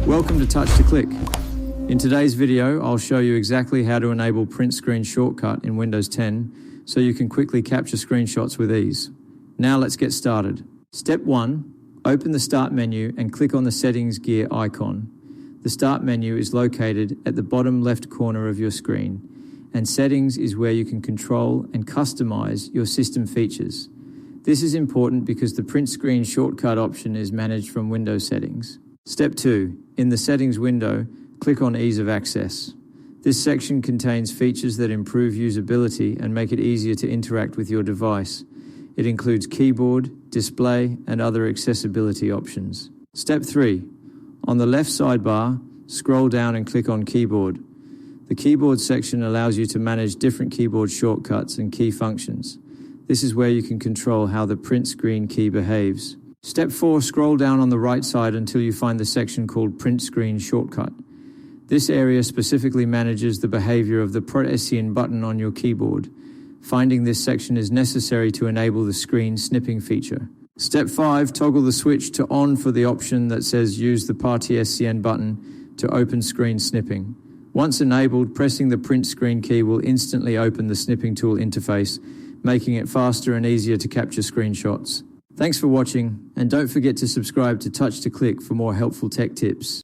Welcome to Touch to Click. In today's video, I'll show you exactly how to enable print screen shortcut in Windows 10 so you can quickly capture screenshots with ease. Now let's get started. Step 1, open the Start menu and click on the Settings gear icon. The Start menu is located at the bottom left corner of your screen, and Settings is where you can control and customize your system features. This is important because the print screen shortcut option is managed from Windows settings. Step 2. In the Settings window, click on Ease of Access. This section contains features that improve usability and make it easier to interact with your device. It includes keyboard, display, and other accessibility options. Step 3. On the left sidebar, scroll down and click on Keyboard. The Keyboard section allows you to manage different keyboard shortcuts and key functions. This is where you can control how the print screen key behaves. Step 4, scroll down on the right side until you find the section called Print Screen Shortcut. This area specifically manages the behavior of the prtscn button on your keyboard. Finding this section is necessary to enable the screen snipping feature. Step 5, toggle the switch to on for the option that says use the prtscn button to open screen snipping. Once enabled, pressing the print screen key will instantly open the snipping tool interface, making it faster and easier to capture screenshots. Thanks for watching, and don't forget to subscribe to Touch to Click for more helpful tech tips.